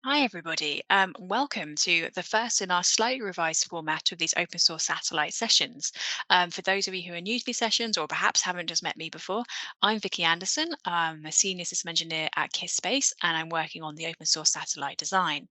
Hi, everybody. Welcome to the first in our slightly revised format of these open source satellite sessions. For those of you who are new to these sessions or perhaps haven't just met me before, I'm Vicky Anderson. I'm a senior system engineer at KISPE and I'm working on the open source satellite design.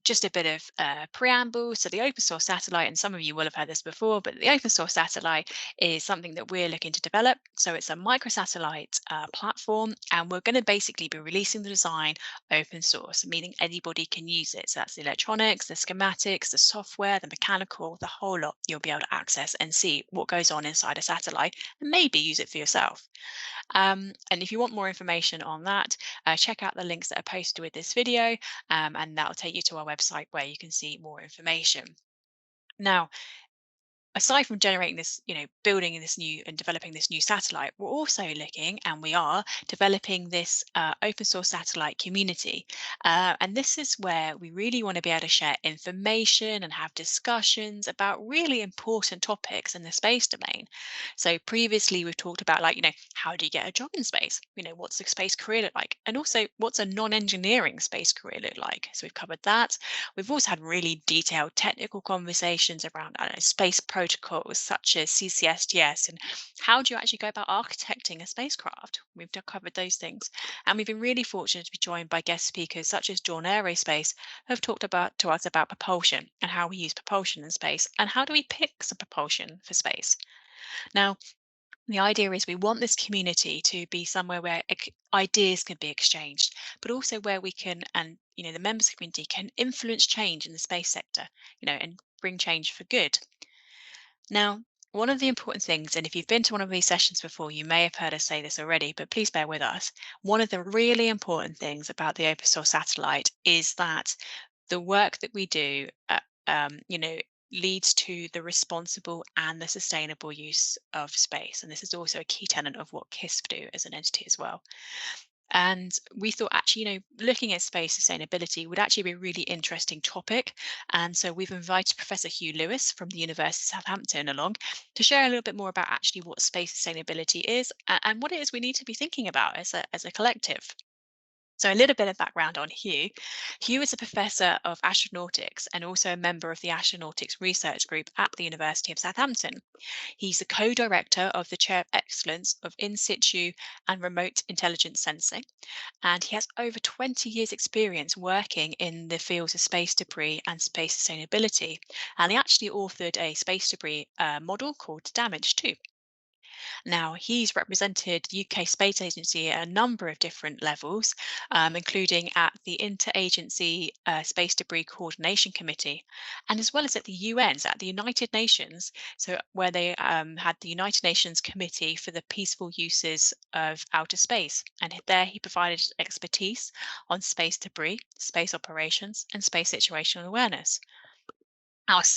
Just a bit of preamble. So, the open source satellite, and some of you will have heard this before, but the open source satellite is something that we're looking to develop. So, it's a microsatellite platform, and we're going to basically be releasing the design open source, meaning anybody can use it. So, that's the electronics, the schematics, the software, the mechanical, the whole lot you'll be able to access and see what goes on inside a satellite and maybe use it for yourself. And if you want more information on that, check out the links that are posted with this video, and that'll take you to our website where you can see more information. Now, aside from generating this, building this new and developing this new satellite, we're also looking and we are developing this open source satellite community. And this is where we really want to be able to share information and have discussions about really important topics in the space domain. So previously we've talked about how do you get a job in space? What's a space career look like? And also what's a non-engineering space career look like? So we've covered that. We've also had really detailed technical conversations around, I don't know, space protocols such as CCSTS and how do you actually go about architecting a spacecraft. We've covered those things. And we've been really fortunate to be joined by guest speakers such as Dawn Aerospace, who have talked to us about propulsion and how we use propulsion in space and how do we pick some propulsion for space. Now, the idea is we want this community to be somewhere where ideas can be exchanged, but also where we can, and the members of the community can influence change in the space sector, and bring change for good. Now, one of the important things, and if you've been to one of these sessions before, you may have heard us say this already, but please bear with us. One of the really important things about the open source satellite is that the work that we do, leads to the responsible and the sustainable use of space. And this is also a key tenet of what KISP do as an entity as well. And we thought actually, looking at space sustainability would actually be a really interesting topic. And so we've invited Professor Hugh Lewis from the University of Southampton along to share a little bit more about actually what space sustainability is and what it is we need to be thinking about as a collective. So, a little bit of background on Hugh. Hugh is a professor of astronautics and also a member of the Astronautics Research Group at the University of Southampton. He's the co director of the Chair of Excellence of In-situ and Remote Intelligence Sensing, and he has over 20 years' experience working in the fields of space debris and space sustainability. And he actually authored a space debris model called Damage too. Now, he's represented UK Space Agency at a number of different levels, including at the Interagency Space Debris Coordination Committee, and as well as at the UN's, at the United Nations, so where they had the United Nations Committee for the Peaceful Uses of Outer Space. And there he provided expertise on space debris, space operations, and space situational awareness.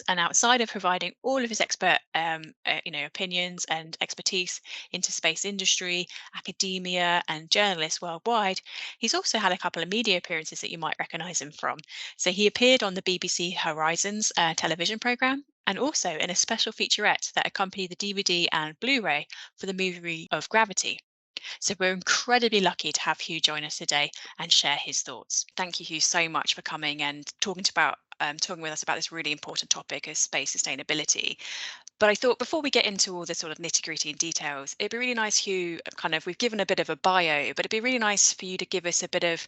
And outside of providing all of his expert opinions and expertise into space industry, academia and journalists worldwide, he's also had a couple of media appearances that you might recognize him from. So he appeared on the BBC Horizons television program and also in a special featurette that accompanied the DVD and Blu-ray for the movie of Gravity. So we're incredibly lucky to have Hugh join us today and share his thoughts. Thank you, Hugh, so much for coming and talking with us about this really important topic of space sustainability. But I thought before we get into all the sort of nitty-gritty and details, it'd be really nice, Hugh, we've given a bit of a bio, but it'd be really nice for you to give us a bit of,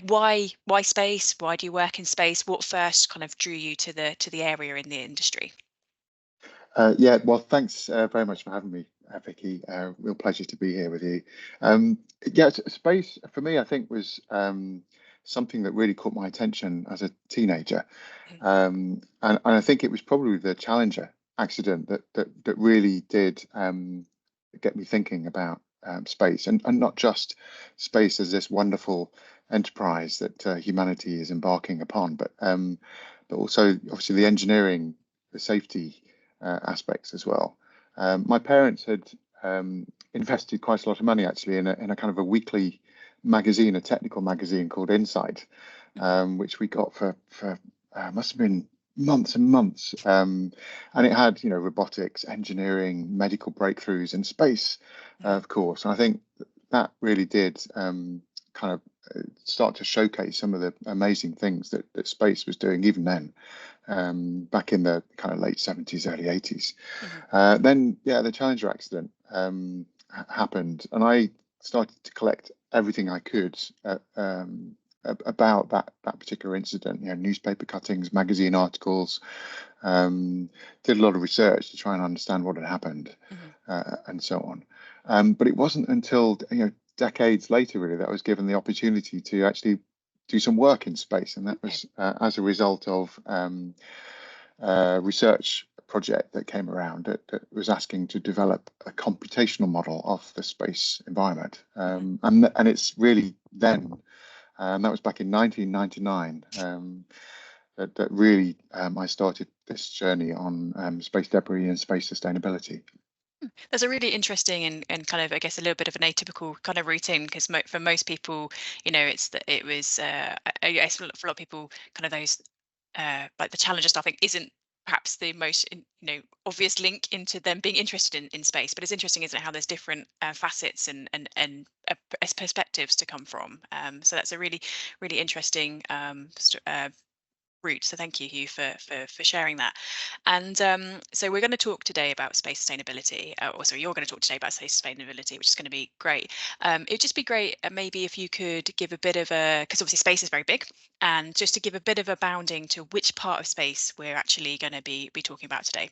why space? Why do you work in space? What first kind of drew you to the area in the industry? Yeah, well, thanks very much for having me, Vicky. Real pleasure to be here with you. Yeah, space for me, I think, was something that really caught my attention as a teenager, and I think it was probably the Challenger accident that really did get me thinking about space, and not just space as this wonderful enterprise that humanity is embarking upon, but also obviously the engineering, the safety aspects as well. My parents had invested quite a lot of money actually in a kind of a weekly magazine, a technical magazine called In-situ, which we got for must have been months and months, and it had robotics, engineering, medical breakthroughs in space, of course. And I think that really did kind of start to showcase some of the amazing things that space was doing even then, back in the kind of late 70s, early 80s. Then, yeah, the Challenger accident happened, and I started to collect everything I could about that particular incident. You know, newspaper cuttings, magazine articles. Did a lot of research to try and understand what had happened, and so on. But it wasn't until decades later, really, that I was given the opportunity to actually do some work in space, and that was as a result of research project that came around that was asking to develop a computational model of the space environment, and it's really then, that was back in 1999, that really I started this journey on space debris and space sustainability. There's a really interesting and kind of, I guess, a little bit of an atypical kind of routine, because for most people, it's that it was, I guess, for a lot of people, kind of those like the Challenger stuff, I think, isn't perhaps the most obvious link into them being interested in space. But it's interesting, isn't it, how there's different facets and perspectives to come from. So that's a really interesting route. So thank you, Hugh, for sharing that. And so we're going to talk today about space sustainability. Or sorry, you're going to talk today about space sustainability, which is going to be great. It'd just be great, maybe if you could give a bit of a, because obviously space is very big, and just to give a bit of a bounding to which part of space we're actually going to be talking about today.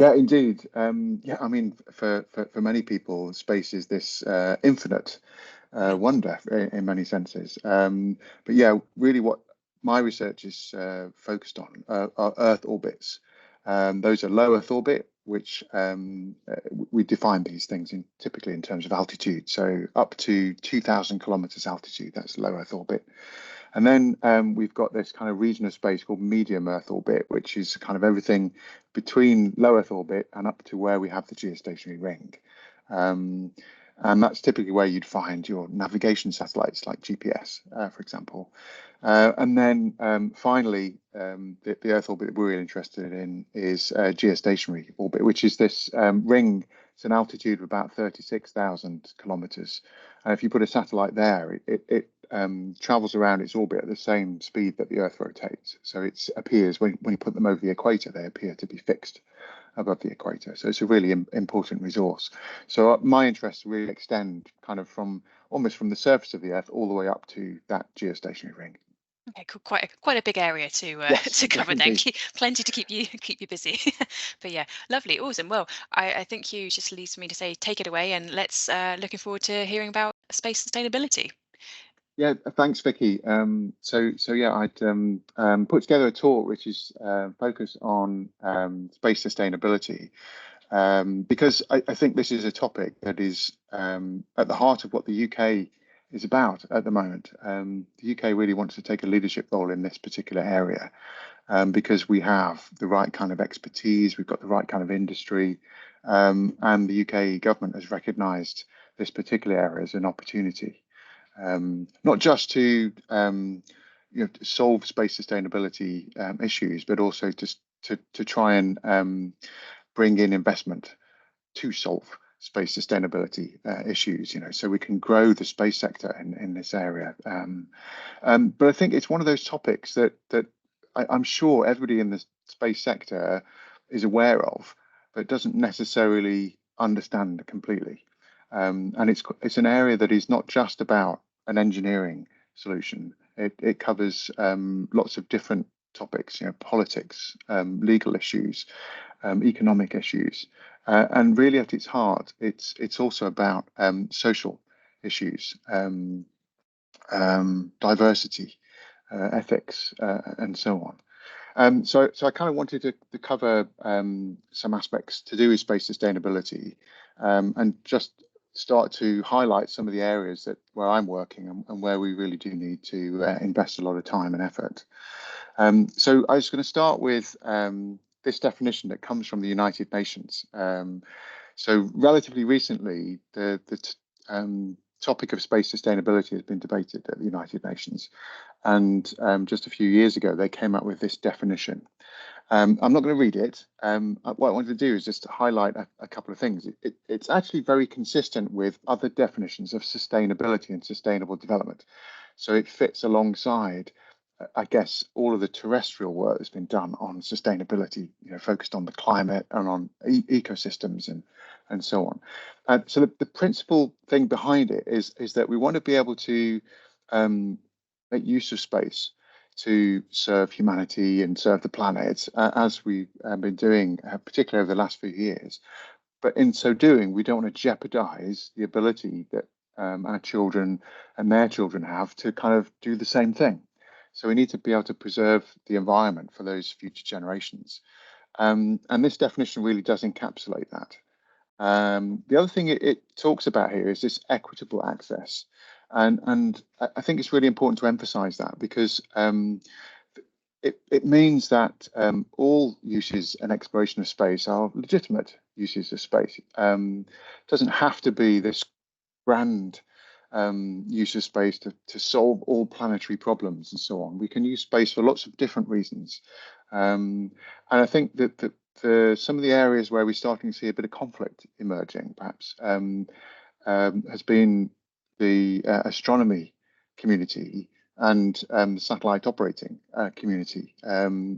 Yeah, indeed. Yeah, I mean, for many people, space is this infinite wonder in many senses. But yeah, really, what my research is focused on are Earth orbits. Those are low Earth orbit, which we define these things typically in terms of altitude. So up to 2,000 kilometers altitude, that's low Earth orbit. And then we've got this kind of region of space called medium Earth orbit, which is kind of everything between low Earth orbit and up to where we have the geostationary ring. And that's typically where you'd find your navigation satellites like GPS, for example. And then finally, the Earth orbit that we're really interested in is geostationary orbit, which is this ring. It's an altitude of about 36,000 kilometers. And if you put a satellite there, it travels around its orbit at the same speed that the Earth rotates. So it appears, when you put them over the equator, they appear to be fixed above the equator. So it's a really important resource. So my interests really extend kind of almost from the surface of the Earth all the way up to that geostationary ring. Okay, cool. Quite a big area to Yes, to cover then. indeed. Plenty to keep you busy. But yeah, lovely, awesome. Well, I think you just leaves me to say take it away, and let's looking forward to hearing about space sustainability. Yeah, thanks, Vicky. So yeah, I'd put together a talk which is focused on space sustainability, because I think this is a topic that is at the heart of what the UK is about at the moment. The UK really wants to take a leadership role in this particular area, because we have the right kind of expertise, we've got the right kind of industry, and the UK government has recognised this particular area as an opportunity. Not just to solve space sustainability issues, but also just to try and bring in investment to solve space sustainability issues. So we can grow the space sector in this area. But I think it's one of those topics that I'm sure everybody in the space sector is aware of, but doesn't necessarily understand completely. And it's an area that is not just about an engineering solution. It covers lots of different topics, politics, legal issues, economic issues, and really at its heart, it's also about social issues, diversity, ethics, and so on. So I kind of wanted to cover some aspects to do with space sustainability, and just start to highlight some of the areas where I'm working and where we really do need to invest a lot of time and effort. So I was going to start with this definition that comes from the United Nations. So relatively recently, the topic of space sustainability has been debated at the United Nations. And just a few years ago, they came up with this definition. I'm not going to read it. What I wanted to do is just to highlight a couple of things. It's actually very consistent with other definitions of sustainability and sustainable development. So it fits alongside, I guess, all of the terrestrial work that's been done on sustainability, focused on the climate and on ecosystems and so on. So the principal thing behind it is that we want to be able to make use of space to serve humanity and serve the planet, as we've been doing, particularly over the last few years. But in so doing, we don't want to jeopardize the ability that our children and their children have to kind of do the same thing. So we need to be able to preserve the environment for those future generations. And this definition really does encapsulate that. The other thing it talks about here is this equitable access. And I think it's really important to emphasize that, because it means that all uses and exploration of space are legitimate uses of space. It doesn't have to be this grand use of space to solve all planetary problems and so on. We can use space for lots of different reasons. And I think that some of the areas where we're starting to see a bit of conflict emerging, perhaps, has been the astronomy community and satellite operating community.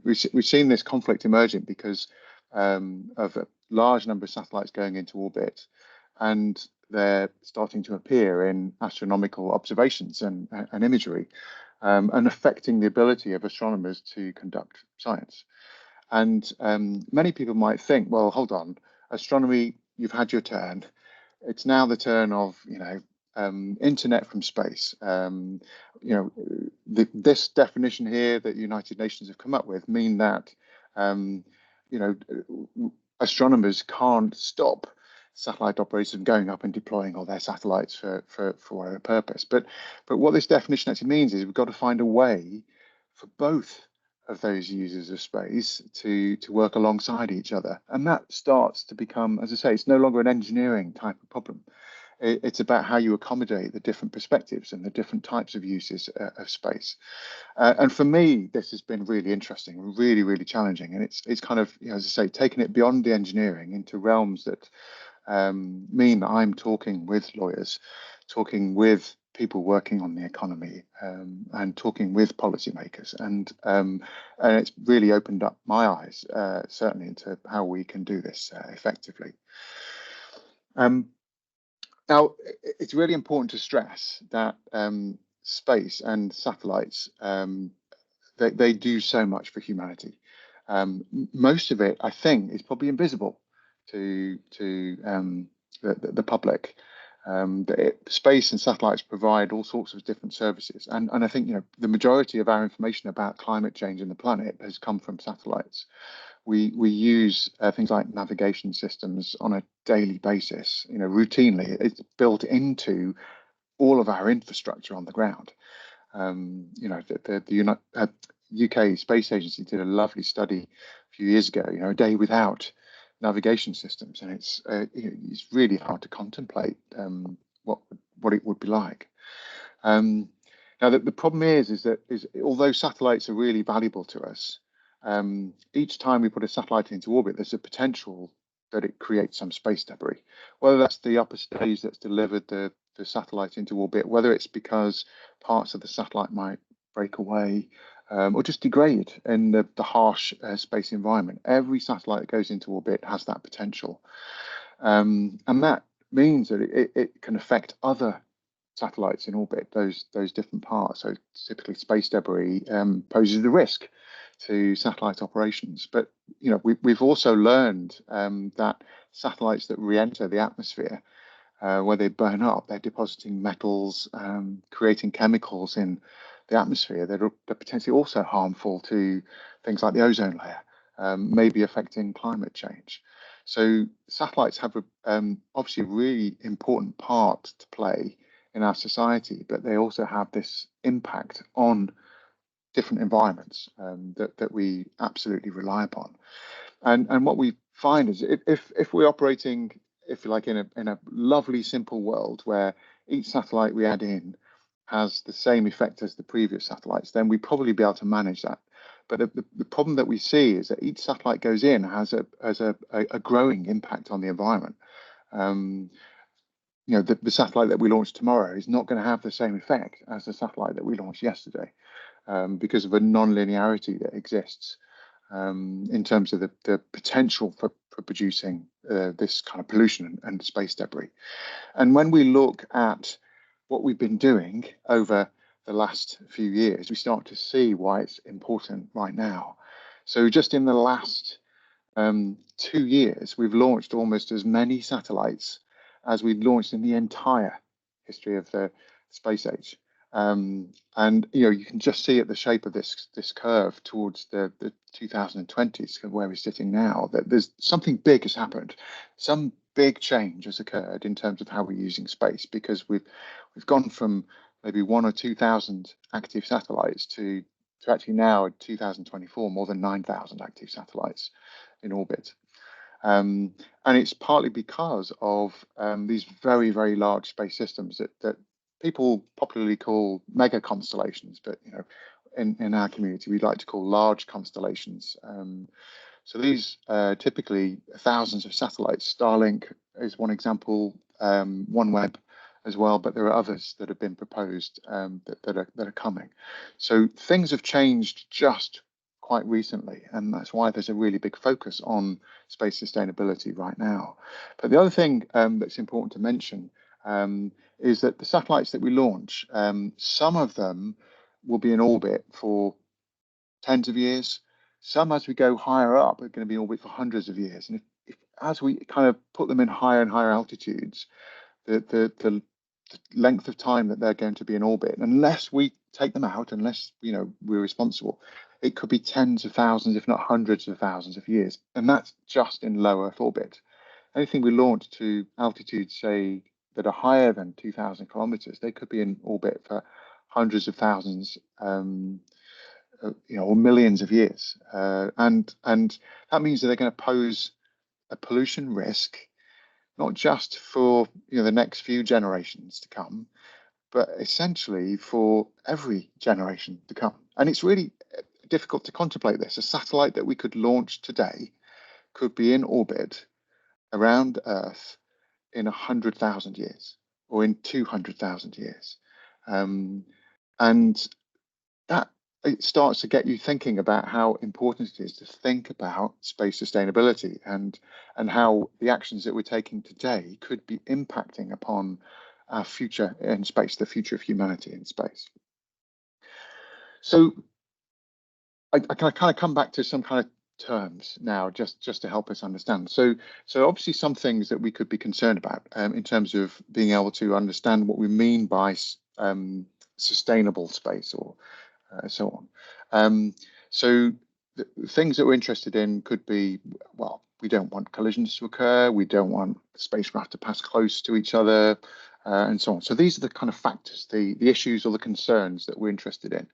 We've seen this conflict emerging because of a large number of satellites going into orbit, and they're starting to appear in astronomical observations and imagery, and affecting the ability of astronomers to conduct science. And many people might think, well, hold on, astronomy, you've had your turn. It's now the turn of, internet from space. This definition here that United Nations have come up with mean that, astronomers can't stop satellite operators from going up and deploying all their satellites for whatever purpose. But what this definition actually means is we've got to find a way for both of those users of space to work alongside each other. And that starts to become, as I say, it's no longer an engineering type of problem. It's about how you accommodate the different perspectives and the different types of uses of space. And for me, this has been really interesting, really, really challenging. And it's kind of, as I say, taking it beyond the engineering into realms that mean that I'm talking with lawyers, talking with people working on the economy, and talking with policymakers. And it's really opened up my eyes, certainly, into how we can do this effectively. Now, it's really important to stress that space and satellites, they do so much for humanity. Most of it, I think, is probably invisible to the public. Space and satellites provide all sorts of different services, and I think the majority of our information about climate change in the planet has come from satellites. We use things like navigation systems on a daily basis, routinely. It's built into all of our infrastructure on the ground. The UK Space Agency did a lovely study a few years ago, a day without navigation systems, and it's really hard to contemplate what it would be like. Now, the problem is that although satellites are really valuable to us, each time we put a satellite into orbit, there's a potential that it creates some space debris, whether that's the upper stage that's delivered the satellite into orbit, whether it's because parts of the satellite might break away, or just degrade in the harsh space environment. Every satellite that goes into orbit has that potential. And that means that it can affect other satellites in orbit, those different parts. So typically space debris poses a risk to satellite operations. But we've also learned that satellites that re-enter the atmosphere, where they burn up, they're depositing metals, creating chemicals in the atmosphere that are potentially also harmful to things like the ozone layer, maybe affecting climate change. So satellites have obviously a really important part to play in our society, but they also have this impact on different environments that we absolutely rely upon. And what we find is if we're operating, if you like, in a lovely simple world where each satellite we add in has the same effect as the previous satellites, then we'd probably be able to manage that. But the problem that we see is that each satellite goes in has a growing impact on the environment. You know, the satellite that we launch tomorrow is not going to have the same effect as the satellite that we launched yesterday, because of a non-linearity that exists in terms of the potential for producing this kind of pollution and space debris. And when we look at what we've been doing over the last few years, we start to see why it's important right now. So just in the last 2 years, we've launched almost as many satellites as we launched in the entire history of the space age. And you know, you can just see at the shape of this curve towards the 2020s, where we're sitting now, that there's something big has happened. Some big change has occurred in terms of how we're using space, because we've gone from maybe 1,000 or 2,000 active satellites to actually now in 2024 more than 9,000 active satellites in orbit. And it's partly because of these very, very large space systems that people popularly call mega constellations, but you know, in our community we like to call large constellations. So these typically thousands of satellites. Starlink is one example, OneWeb as well, but there are others that have been proposed that are coming. So things have changed just quite recently, and that's why there's a really big focus on space sustainability right now. But the other thing that's important to mention is that the satellites that we launch, some of them will be in orbit for tens of years. Some, as we go higher up, are going to be in orbit for hundreds of years. And if as we kind of put them in higher and higher altitudes, the length of time that they're going to be in orbit, unless we take them out, unless you know we're responsible, it could be tens of thousands, if not hundreds of thousands of years. And that's just in low Earth orbit. Anything we launch to altitudes, say, that are higher than 2,000 kilometers, they could be in orbit for hundreds of thousands, you know, or millions of years. And that means that they're going to pose a pollution risk, not just for the next few generations to come, but essentially for every generation to come. And it's really difficult to contemplate this. A satellite that we could launch today could be in orbit around Earth in 100,000 years or in 200,000 years. And that it starts to get you thinking about how important it is to think about space sustainability and how the actions that we're taking today could be impacting upon our future in space, the future of humanity in space. So I kind of come back to some kind of terms now, just to help us understand. So obviously some things that we could be concerned about in terms of being able to understand what we mean by sustainable space or so on. So the things that we're interested in could be, well, we don't want collisions to occur, we don't want spacecraft to pass close to each other, and so on. So these are the kind of factors, the issues or the concerns that we're interested in.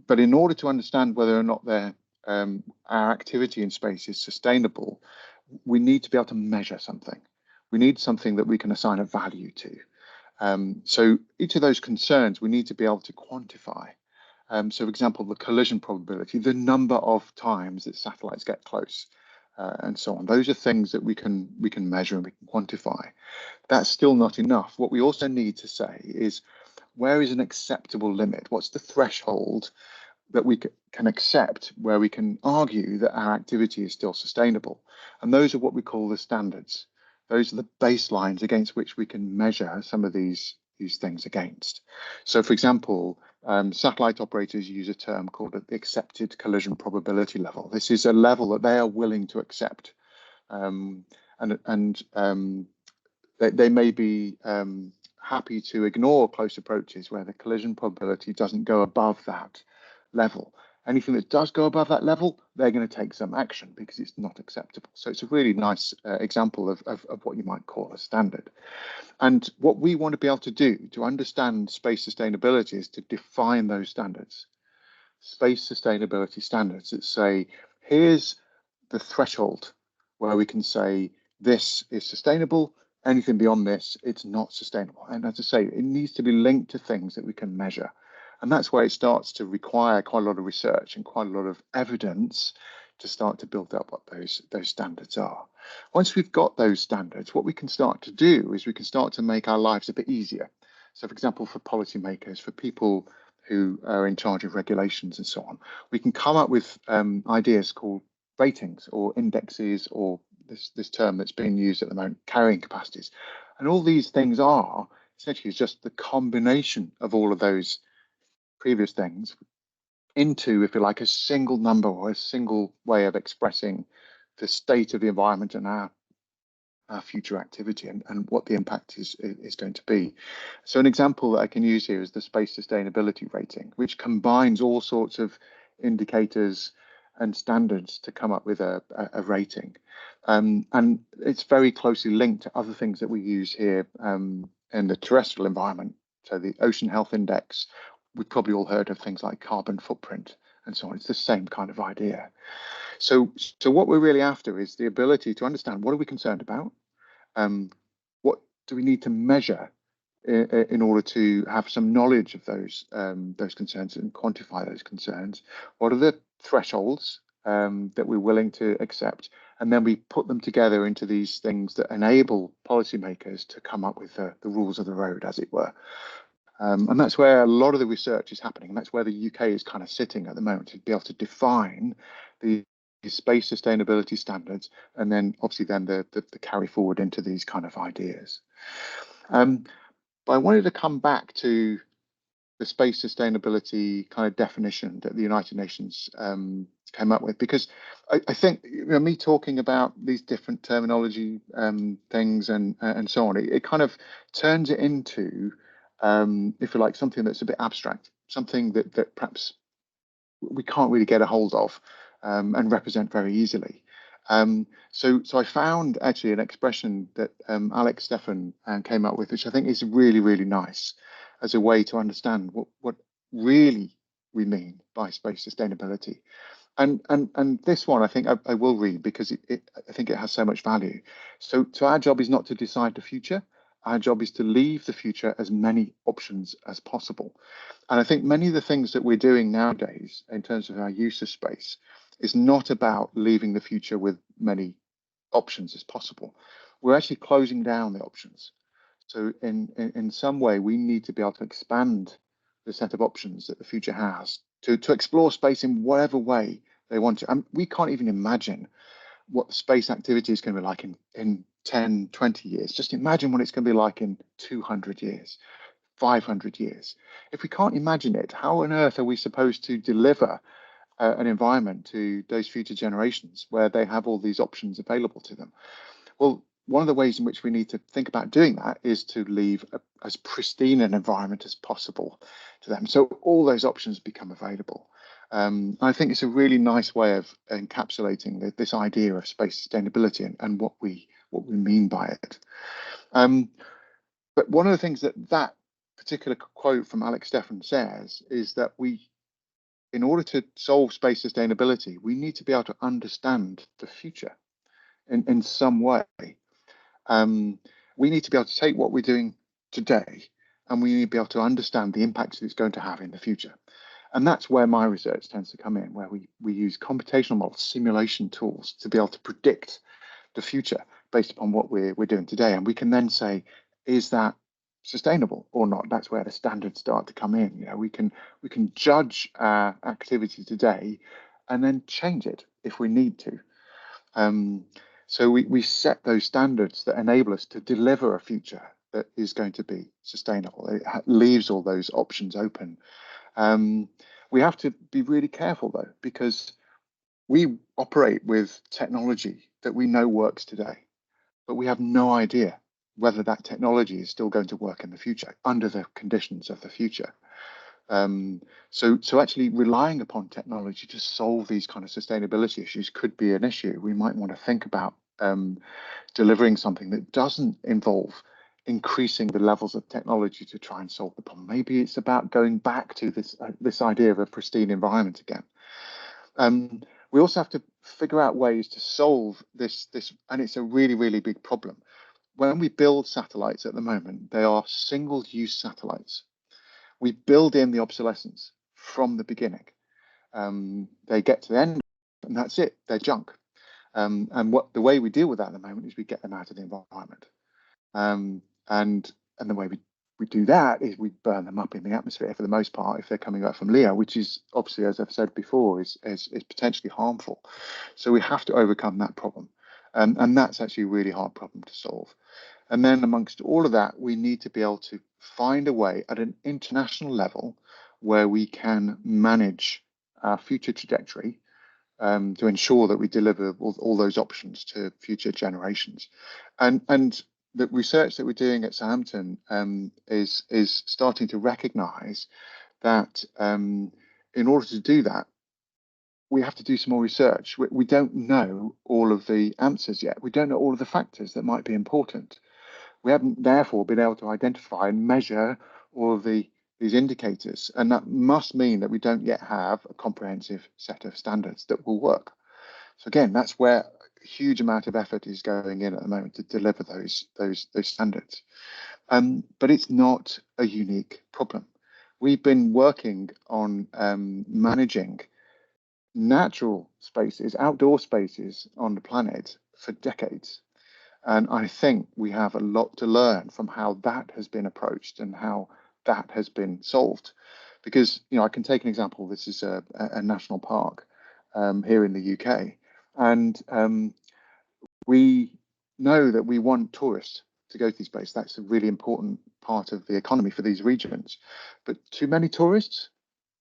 But in order to understand whether or not our activity in space is sustainable, we need to be able to measure something. We need something that we can assign a value to. So each of those concerns we need to be able to quantify. So, for example, the collision probability, the number of times that satellites get close, and so on. Those are things that we can measure and we can quantify. That's still not enough. What we also need to say is, where is an acceptable limit? What's the threshold that we can accept where we can argue that our activity is still sustainable? And those are what we call the standards. Those are the baselines against which we can measure some of these things against. So, for example, satellite operators use a term called the accepted collision probability level. This is a level that they are willing to accept, and they may be happy to ignore close approaches where the collision probability doesn't go above that level. Anything that does go above that level, they're going to take some action because it's not acceptable. So it's a really nice example of what you might call a standard. And what we want to be able to do to understand space sustainability is to define those standards. Space sustainability standards that say, here's the threshold where we can say this is sustainable. Anything beyond this, it's not sustainable. And as I say, it needs to be linked to things that we can measure. And that's where it starts to require quite a lot of research and quite a lot of evidence to start to build up what those standards are. Once we've got those standards, what we can start to do is we can start to make our lives a bit easier. So, for example, for policymakers, for people who are in charge of regulations and so on, we can come up with ideas called ratings or indexes, or this term that's being used at the moment, carrying capacities. And all these things are essentially just the combination of all of those previous things into, if you like, a single number or a single way of expressing the state of the environment and our future activity and what the impact is going to be. So an example that I can use here is the Space Sustainability Rating, which combines all sorts of indicators and standards to come up with a rating. And it's very closely linked to other things that we use here in the terrestrial environment. So the Ocean Health Index, we've probably all heard of things like carbon footprint and so on. It's the same kind of idea. So what we're really after is the ability to understand, what are we concerned about? What do we need to measure in order to have some knowledge of those concerns and quantify those concerns? What are the thresholds that we're willing to accept? And then we put them together into these things that enable policymakers to come up with the rules of the road, as it were. And that's where a lot of the research is happening. And that's where the UK is kind of sitting at the moment, to be able to define the space sustainability standards, and then obviously then the carry forward into these kind of ideas. But I wanted to come back to the space sustainability kind of definition that the United Nations came up with, because I think, you know, me talking about these different terminology things and so on, it kind of turns it into, if you like, something that's a bit abstract, something that perhaps we can't really get a hold of and represent very easily. So I found actually an expression that Alex Stefan came up with, which I think is really, really nice as a way to understand what really we mean by space sustainability. And this one, I think I will read, because I think it has so much value. So our job is not to decide the future. Our job is to leave the future as many options as possible. And I think many of the things that we're doing nowadays in terms of our use of space is not about leaving the future with many options as possible. We're actually closing down the options. So in some way, we need to be able to expand the set of options that the future has to explore space in whatever way they want to. And we can't even imagine what space activity is going to be like in 10, 20 years. Just imagine what it's going to be like in 200 years, 500 years. If we can't imagine it, how on earth are we supposed to deliver an environment to those future generations where they have all these options available to them? Well, one of the ways in which we need to think about doing that is to leave as pristine an environment as possible to them, so all those options become available. I think it's a really nice way of encapsulating this idea of space sustainability and what we mean by it. But one of the things that particular quote from Alex Stefan says is that in order to solve space sustainability, we need to be able to understand the future in some way. We need to be able to take what we're doing today, and we need to be able to understand the impacts it's going to have in the future. And that's where my research tends to come in, where we use computational models, simulation tools, to be able to predict the future based upon what we're doing today. And we can then say, is that sustainable or not? That's where the standards start to come in. You know, we can judge our activity today and then change it if we need to. So we set those standards that enable us to deliver a future that is going to be sustainable. It leaves all those options open. We have to be really careful, though, because we operate with technology that we know works today, but we have no idea whether that technology is still going to work in the future under the conditions of the future. So actually relying upon technology to solve these kind of sustainability issues could be an issue. We might want to think about delivering something that doesn't involve increasing the levels of technology to try and solve the problem. Maybe it's about going back to this idea of a pristine environment again. We also have to figure out ways to solve this, and it's a really, really big problem. When we build satellites at the moment, they are single-use satellites, we build in the obsolescence from the beginning. They get to the end, and that's it. They're junk. And the way we deal with that at the moment is we get them out of the environment. And the way we do that is we burn them up in the atmosphere for the most part if they're coming out from LEO, which is obviously, as I've said before, is potentially harmful. So we have to overcome that problem. And that's actually a really hard problem to solve. And then amongst all of that, we need to be able to find a way at an international level where we can manage our future trajectory to ensure that we deliver all those options to future generations. And the research that we're doing at Southampton is starting to recognise that in order to do that, we have to do some more research. We don't know all of the answers yet. We don't know all of the factors that might be important. We haven't therefore been able to identify and measure all of these indicators, and that must mean that we don't yet have a comprehensive set of standards that will work. So again, that's where a huge amount of effort is going in at the moment to deliver those standards. But it's not a unique problem. We've been working on managing natural spaces, outdoor spaces on the planet for decades. And I think we have a lot to learn from how that has been approached and how that has been solved. Because, I can take an example. This is a national park here in the UK. And we know that we want tourists to go to these places. That's a really important part of the economy for these regions. But too many tourists,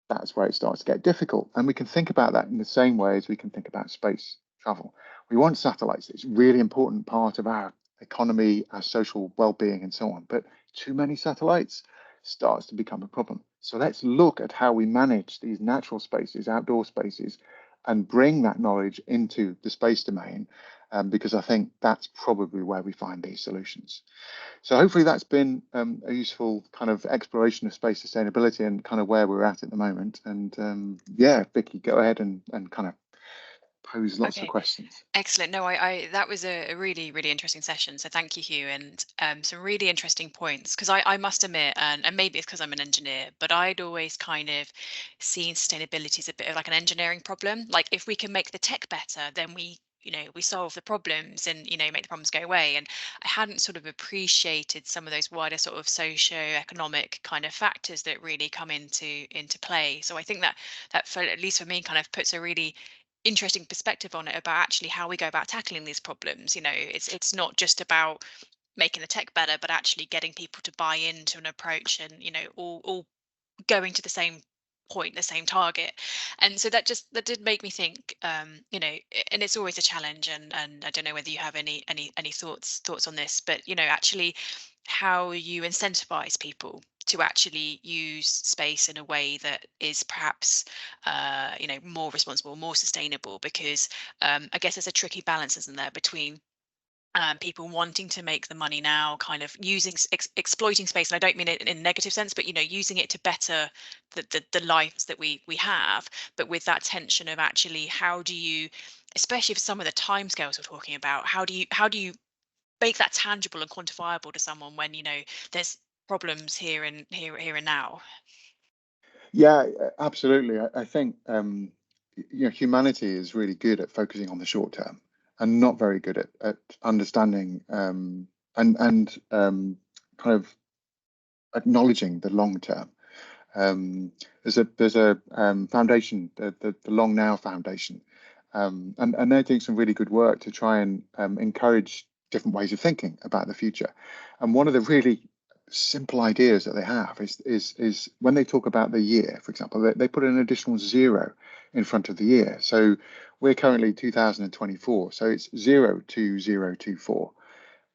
that's where it starts to get difficult. And we can think about that in the same way as we can think about space travel. We want satellites. It's a really important part of our economy, our social well-being, and so on. But too many satellites starts to become a problem. So let's look at how we manage these natural spaces, outdoor spaces, and bring that knowledge into the space domain, because I think that's probably where we find these solutions. So hopefully that's been a useful kind of exploration of space sustainability and kind of where we're at the moment. And yeah, Vicky, go ahead and kind of pose lots of Okay. questions. Excellent. No, I that was a really, really interesting session. So thank you, Hugh, and some really interesting points. Because I must admit, and maybe it's because I'm an engineer, but I'd always kind of seen sustainability as a bit of like an engineering problem. Like if we can make the tech better, then we solve the problems and make the problems go away. And I hadn't sort of appreciated some of those wider sort of socio-economic kind of factors that really come into play. So I think that for at least for me kind of puts a really interesting perspective on it about actually how we go about tackling these problems. It's not just about making the tech better, but actually getting people to buy into an approach and all going to the same point, the same target. And so that did make me think, and it's always a challenge, and I don't know whether you have any thoughts on this, but actually how you incentivize people to actually use space in a way that is perhaps more responsible, more sustainable, because I guess there's a tricky balance, isn't there, between people wanting to make the money now, kind of using exploiting space, and I don't mean it in a negative sense, but using it to better the lives that we have, but with that tension of actually how do you, especially for some of the timescales we're talking about, how do you make that tangible and quantifiable to someone when there's problems here and now. Yeah, absolutely. I think humanity is really good at focusing on the short term and not very good at understanding and kind of acknowledging the long term. There's a foundation, the Long Now Foundation, and they're doing some really good work to try and encourage different ways of thinking about the future. And one of the really simple ideas that they have is when they talk about the year, for example, they put an additional 0 in front of the year. So we're currently 2024, so it's 02024.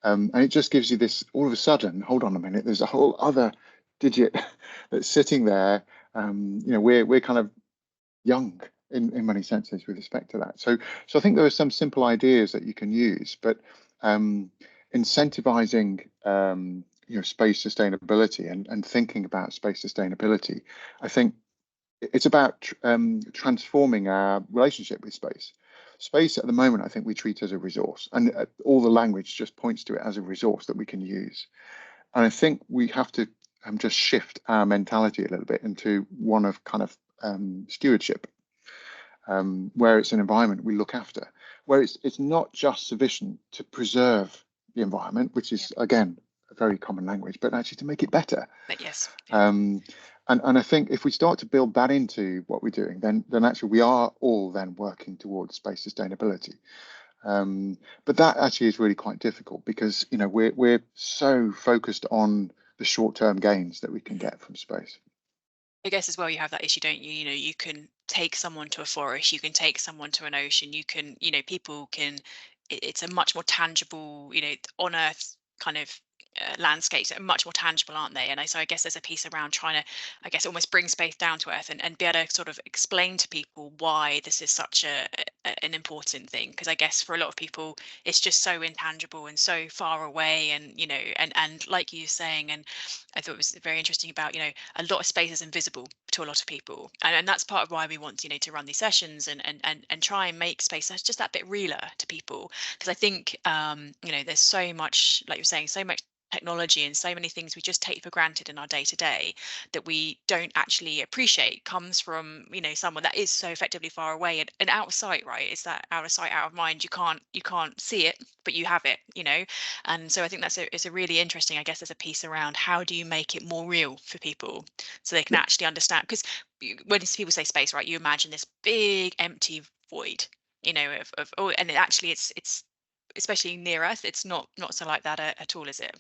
And it just gives you this, all of a sudden, hold on a minute, there's a whole other digit that's sitting there. We're kind of young in many senses with respect to that. So I think there are some simple ideas that you can use, but incentivizing space sustainability and thinking about space sustainability, I think it's about transforming our relationship with space. Space at the moment, I think we treat as a resource, and all the language just points to it as a resource that we can use. And I think we have to just shift our mentality a little bit into one of kind of stewardship, where it's an environment we look after, where it's not just sufficient to preserve the environment, which is again a very common language, but actually to make it better. But yes. And I think if we start to build that into what we're doing, then actually we are all then working towards space sustainability. But that actually is really quite difficult because we're so focused on the short-term gains that we can get from space. I guess as well you have that issue, don't you? You can take someone to a forest, you can take someone to an ocean, you can, people can, it's a much more tangible, on earth kind of landscapes are much more tangible, aren't they? And so I guess there's a piece around trying to, I guess, almost bring space down to earth and be able to sort of explain to people why this is such an important thing. Because I guess for a lot of people, it's just so intangible and so far away, and and like you were saying, and I thought it was very interesting about, a lot of space is invisible to a lot of people, and that's part of why we want, to run these sessions and try and make space that's just that bit realer to people. Because I think, there's so much, like you're saying, so much technology and so many things we just take for granted in our day to day that we don't actually appreciate comes from, someone that is so effectively far away and out of sight, right? It's that out of sight, out of mind. You can't see it, but you have it, and so I think it's a really interesting, I guess there's a piece around how do you make it more real for people so they can actually understand. Because when people say space, right, you imagine this big empty void, of oh, and actually it's especially near Earth, it's not so like that at all, is it?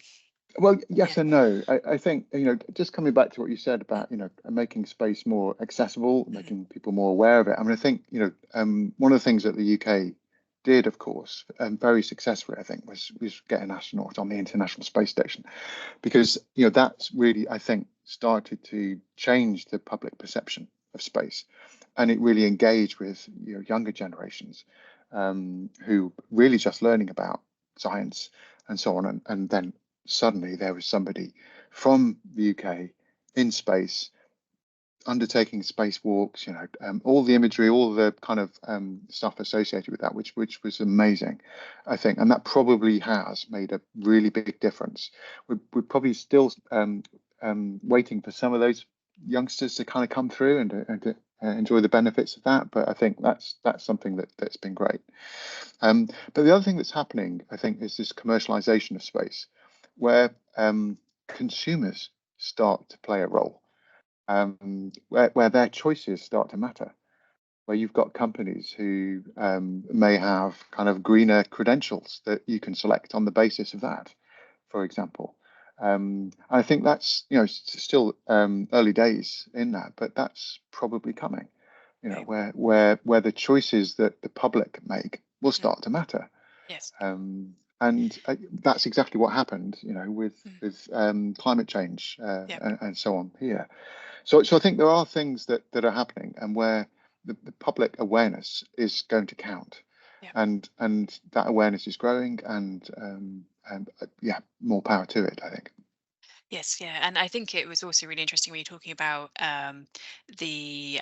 Well, Yeah. yes and no. I think, just coming back to what you said about, making space more accessible, Mhm. making people more aware of it. I mean, I think, one of the things that the UK did, of course, very successfully, I think, was get an astronaut on the International Space Station, because, that's really, I think, started to change the public perception of space, and it really engaged with, younger generations, who really just learning about science and so on, and then suddenly there was somebody from the UK in space undertaking spacewalks, all the imagery, all the kind of stuff associated with that, which was amazing, I think, and that probably has made a really big difference. We're probably still waiting for some of those youngsters to kind of come through and to enjoy the benefits of that, but I think that's something that's been great. But the other thing that's happening, I think, is this commercialization of space, where consumers start to play a role, where their choices start to matter, where you've got companies who may have kind of greener credentials that you can select on the basis of that, for example. I think that's, still early days in that, but that's probably coming, Okay. where the choices that the public make will Mm. start to matter. Yes. And that's exactly what happened, with Mm. climate change Yep. and so on here. So I think there are things that are happening, and where the public awareness is going to count, Yep. and that awareness is growing, and yeah, more power to it, I think. Yes, yeah, and I think it was also really interesting when you're talking about the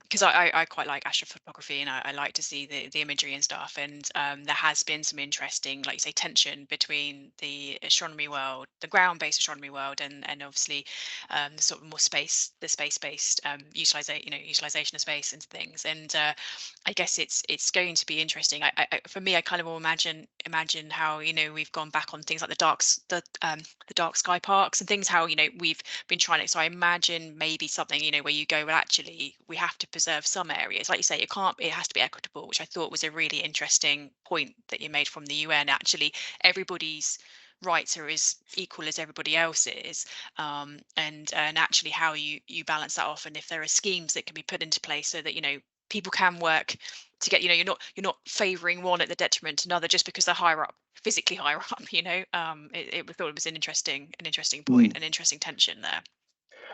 because I quite like astrophotography and I like to see the imagery and stuff, and there has been some interesting, like you say, tension between the astronomy world, the ground-based astronomy world, and obviously the sort of more the space-based utilization of space and things, and I guess it's going to be interesting. For me, I kind of will imagine how we've gone back on things like the dark sky parks and things, how we've been trying to, so I imagine maybe something where you go, well, actually we have to preserve some areas, like you say, it has to be equitable, which I thought was a really interesting point that you made from the UN. Actually, everybody's rights are as equal as everybody else's, and actually how you balance that off, and if there are schemes that can be put into place so that people can work to get, you're not favoring one at the detriment to another just because they're higher up, physically higher up. It thought it was an interesting point, Mm. an interesting tension there.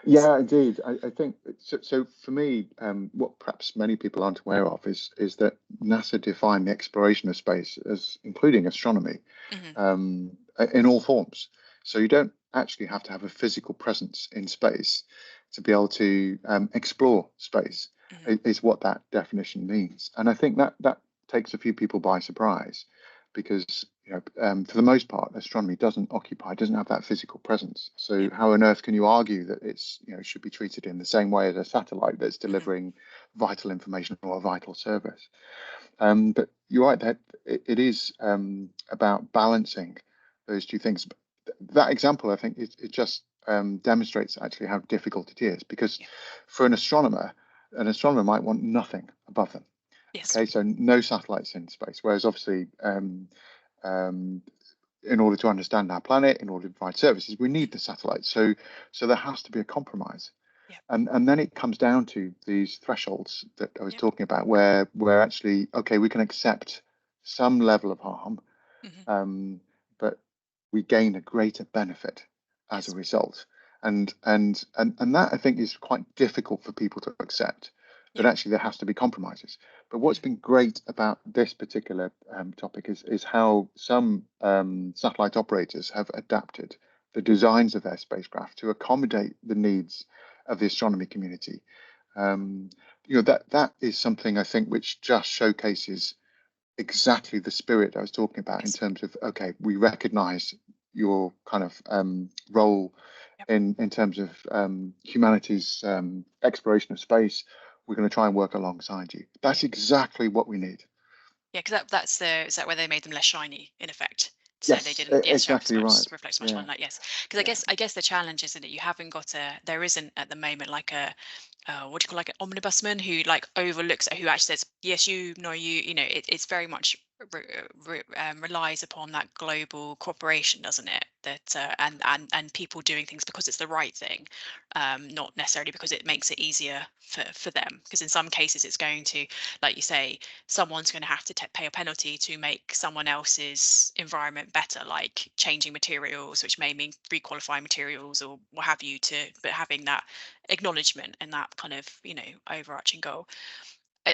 Yeah, indeed. I think so. So for me, what perhaps many people aren't aware of is that NASA defined the exploration of space as including astronomy, Hmm. in all forms. So you don't actually have to have a physical presence in space to be able to explore space, Hmm. is what that definition means. And I think that takes a few people by surprise. because for the most part, astronomy doesn't have that physical presence. So Yeah. how on earth can you argue that it's should be treated in the same way as a satellite that's delivering vital information or a vital service? But you're right that it is about balancing those two things. That example, I think, it just demonstrates actually how difficult it is, because Yeah. for an astronomer might want nothing above them. Yes. Okay, so no satellites in space, whereas obviously in order to understand our planet, in order to provide services, we need the satellites. So there has to be a compromise. Yeah. And then it comes down to these thresholds that I was Yeah. talking about, where actually, okay, we can accept some level of harm, but we gain a greater benefit as a Yes. result. And that, I think, is quite difficult for people to accept, Yeah. that actually there has to be compromises. But what's been great about this particular topic is how some satellite operators have adapted the designs of their spacecraft to accommodate the needs of the astronomy community. That is something, I think, which just showcases exactly the spirit I was talking about, in Yes. terms of, okay, we recognize your kind of role Yep. in terms of humanity's exploration of space. We're going to try and work alongside you. Yeah. That's exactly what we need. Yeah, because is that where they made them less shiny in effect? So they Yes, didn't, yes, have as exactly much right. reflect so much Yeah, sunlight. Yes, because yeah. I guess the challenge is that you haven't got there isn't at the moment like a what do you call, like an omnibusman who like overlooks who actually says yes, you, no, you know, it's very much relies upon that global cooperation, doesn't it? That and people doing things because it's the right thing, not necessarily because it makes it easier for them. Because in some cases, it's going to, like you say, someone's going to have to pay a penalty to make someone else's environment better, like changing materials, which may mean requalifying materials or what have you. But having that acknowledgement and that kind of overarching goal.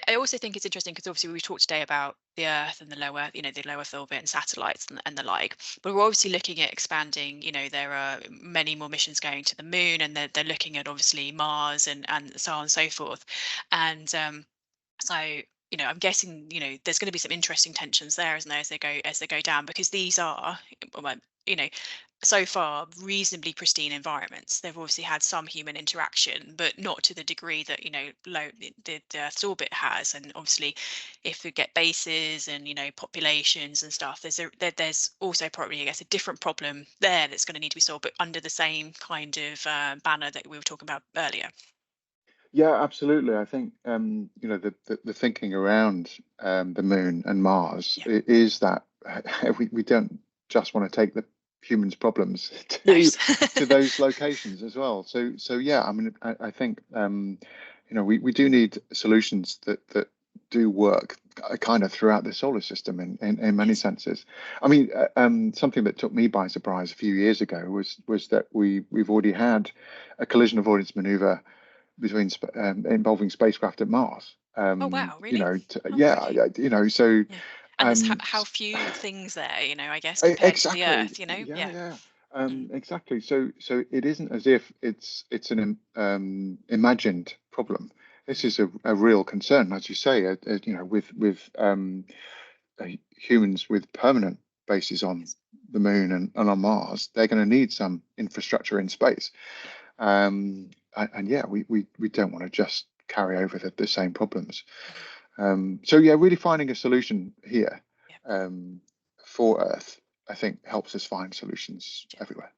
I also think it's interesting because obviously we talked today about the Earth and the lower, the low Earth orbit and satellites and the like. But we're obviously looking at expanding. There are many more missions going to the moon, and they're looking at obviously Mars and so on and so forth. And so I'm guessing there's going to be some interesting tensions there, isn't there, as they go down, because these are, well, you know so far reasonably pristine environments. They've obviously had some human interaction, but not to the degree that low the Earth's orbit has. And obviously, if we get bases and populations and stuff, there's also probably, I guess, a different problem there that's going to need to be solved, but under the same kind of banner that we were talking about earlier. Yeah, absolutely. I think the thinking around the moon and Mars Yeah. is that we don't just want to take the humans' problems No. to those locations as well. So yeah, I mean, I think we do need solutions that do work kind of throughout the solar system in many Yes. senses. I mean, something that took me by surprise a few years ago was that we've already had a collision avoidance maneuver between involving spacecraft at Mars. Oh wow, really? Oh, Yeah, okay. so Yeah. And there's how s- few things there, I guess, compared to the exactly, Earth, yeah, Yeah. yeah, Mm. exactly. So it isn't as if it's an imagined problem. This Mm. is a real concern, as you say. With humans with permanent bases on Yes. the moon and on Mars, they're going to need some infrastructure in space. Yeah. And yeah, we don't want to just carry over the same problems. Mhm. So yeah, really finding a solution here Yeah. um, for Earth, I think, helps us find solutions Yeah. everywhere.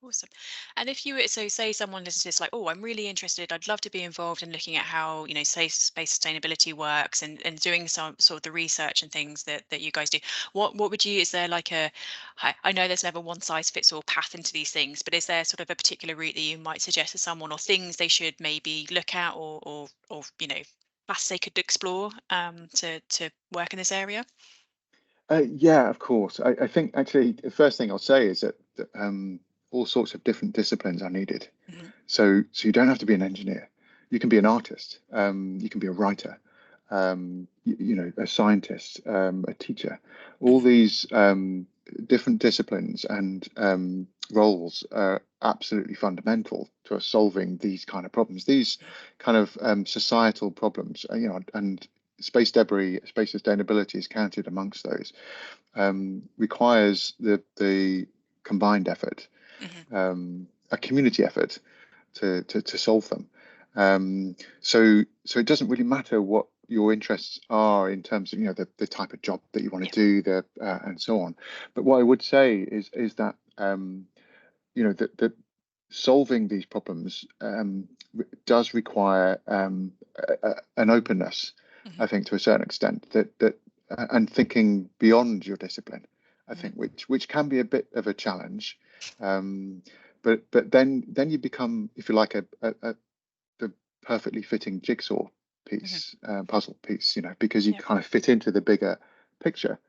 Awesome. And if you were, so say someone listens to this like, oh, I'm really interested, I'd love to be involved in looking at how, say space sustainability works and doing some sort of the research and things that you guys do. What would you, is there like I know there's never one size fits all path into these things, but is there sort of a particular route that you might suggest to someone, or things they should maybe look at, or paths they could explore to work in this area? Yeah, of course. I think actually the first thing I'll say is that all sorts of different disciplines are needed. Hmm. So you don't have to be an engineer. You can be an artist. You can be a writer. A scientist, a teacher. All Hmm. these different disciplines and roles are absolutely fundamental to us solving these kind of problems. These kind of societal problems. And space debris, space sustainability is counted amongst those, requires the combined effort, a community effort to solve them. So it doesn't really matter what your interests are in terms of the type of job that you want to do, and so on. But what I would say is that that solving these problems does require an openness, I think, to a certain extent, and thinking beyond your discipline, I think, which can be a bit of a challenge. But then you become, if you like, the perfectly fitting jigsaw piece, puzzle piece, because you kind of fit into the bigger picture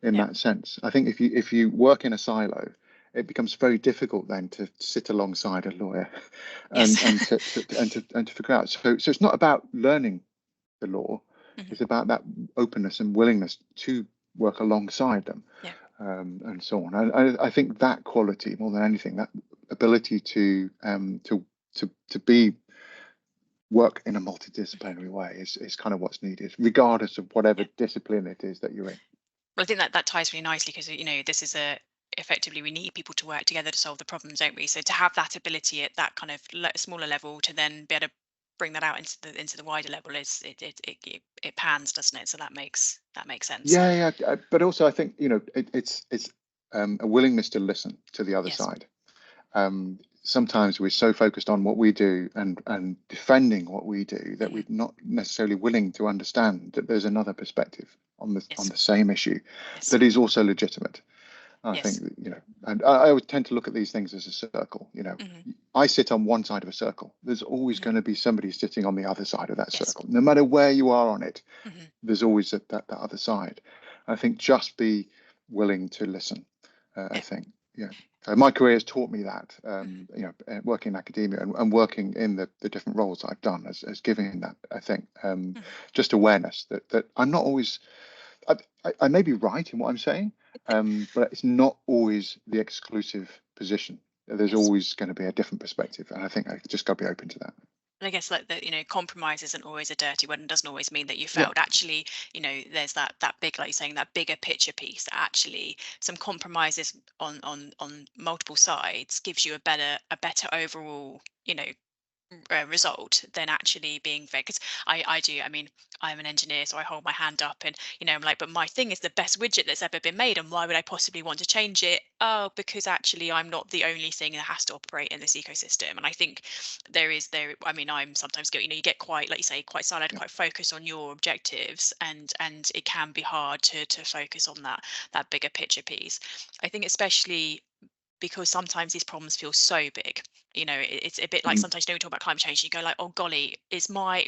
in that sense. I think if you work in a silo, it becomes very difficult then to sit alongside a lawyer and to figure out. So it's not about learning the law; it's about that openness and willingness to work alongside them, and so on. And I think that quality, more than anything, that ability to be work in a multidisciplinary way is kind of what's needed, regardless of whatever discipline it is that you're in. Well, I think that ties really nicely because this is effectively we need people to work together to solve the problems, don't we? So to have that ability at that kind of smaller level to then be able to bring that out into the wider level is it pans, doesn't it? So that makes sense. Yeah. But also I think it's a willingness to listen to the other side. Sometimes we're so focused on what we do and defending what we do that we're not necessarily willing to understand that there's another perspective on the same issue that is also legitimate. I think and I would tend to look at these things as a circle. I sit on one side of a circle. There's always going to be somebody sitting on the other side of that circle. No matter where you are on it, there's always that other side. I think just be willing to listen. I think, my career has taught me that, working in academia and working in the different roles I've done as giving that, I think, just awareness that I'm not always, I may be right in what I'm saying, but it's not always the exclusive position. There's always going to be a different perspective. And I think I just got to be open to that. And I guess like compromise isn't always a dirty word and doesn't always mean that you failed. Actually, there's that big, like you're saying, that bigger picture piece that actually some compromises on multiple sides gives you a better overall, result than actually being fake. Because I mean, I'm an engineer, so I hold my hand up and I'm like, but my thing is the best widget that's ever been made, and why would I possibly want to change it? Oh, because actually I'm not the only thing that has to operate in this ecosystem. And I think I mean, I'm sometimes guilty, you get quite, like you say, quite siloed, quite focused on your objectives, and it can be hard to focus on that bigger picture piece. I think especially because sometimes these problems feel so big. It's a bit like sometimes we talk about climate change, you go like, oh golly, is my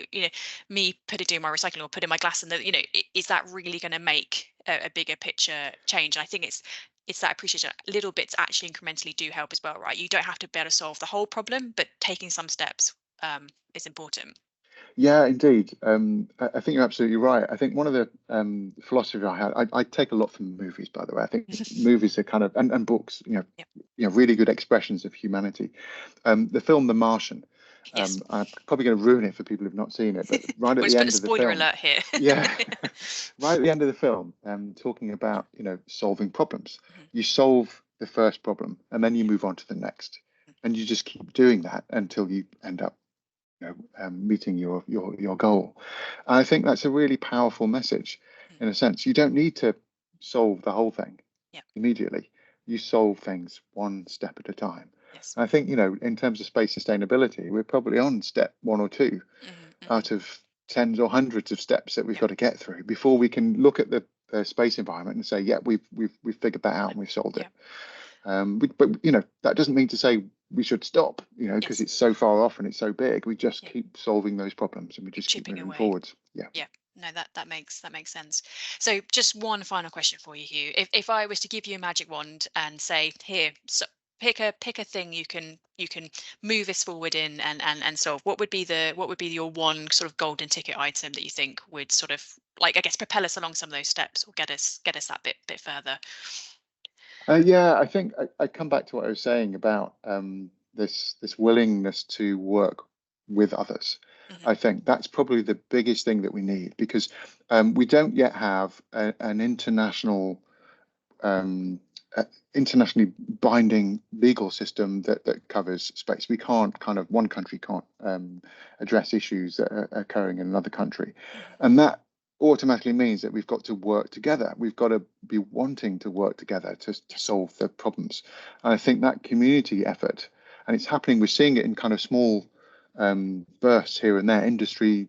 me doing my recycling or putting my glass in the is that really going to make a bigger picture change? And I think it's that appreciation. Little bits actually incrementally do help as well, right? You don't have to be able to solve the whole problem, but taking some steps is important. Yeah, indeed. I think you're absolutely right. I think one of the philosophies I had, I take a lot from movies, by the way. I think movies are kind of, and books, really good expressions of humanity. The film The Martian. I'm probably going to ruin it for people who've not seen it, but right at the end of the film. Spoiler alert here. Right at the end of the film, talking about solving problems. You solve the first problem, and then you move on to the next, and you just keep doing that until you end up meeting your goal. And I think that's a really powerful message. In a sense, you don't need to solve the whole thing immediately. You solve things one step at a time. And I think in terms of space sustainability, we're probably on step 1 or 2 out of tens or hundreds of steps that we've got to get through before we can look at the space environment and say, we've figured that out and we've solved it. But that doesn't mean to say we should stop, because it's so far off and it's so big. We just keep solving those problems and we just keep moving forwards. No, that makes sense. So just one final question for you, Hugh. If I was to give you a magic wand and say, here, so pick a thing you can move this forward in and solve, what would be your one sort of golden ticket item that you think would sort of, like, I guess, propel us along some of those steps or get us that bit further? I think I come back to what I was saying about this willingness to work with others. Hmm. I think that's probably the biggest thing that we need, because we don't yet have an um, internationally binding legal system that covers space. We can't kind of, one country can't address issues that are occurring in another country, Hmm. and that automatically means that we've got to work together. We've got to be wanting to work together to Yes. solve the problems. And I think that community effort, and it's happening. We're seeing it in kind of small bursts here and there. Industry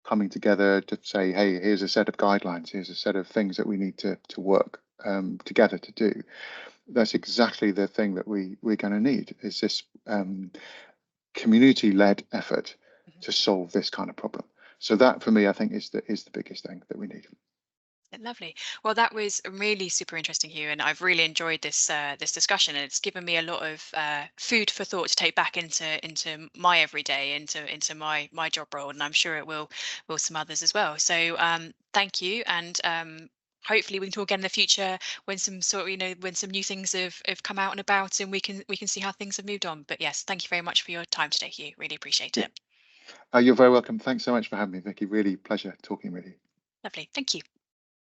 coming together to say, hey, here's a set of guidelines, here's a set of things that we need to work together to do. That's exactly the thing that we're going to need, is this community-led effort Mhm. to solve this kind of problem. So that, for me, I think is the biggest thing that we need. Lovely. Well, that was really super interesting, Hugh, and I've really enjoyed this discussion, and it's given me a lot of food for thought to take back into my everyday, into my job role, and I'm sure it will some others as well. So thank you, and hopefully we can talk again in the future when some sort of, when some new things have come out and about, and we can see how things have moved on. But yes, thank you very much for your time today, Hugh. Really appreciate Yeah, it. you're very welcome. Thanks so much for having me, Vicky. Really pleasure talking with you. Lovely. Thank you.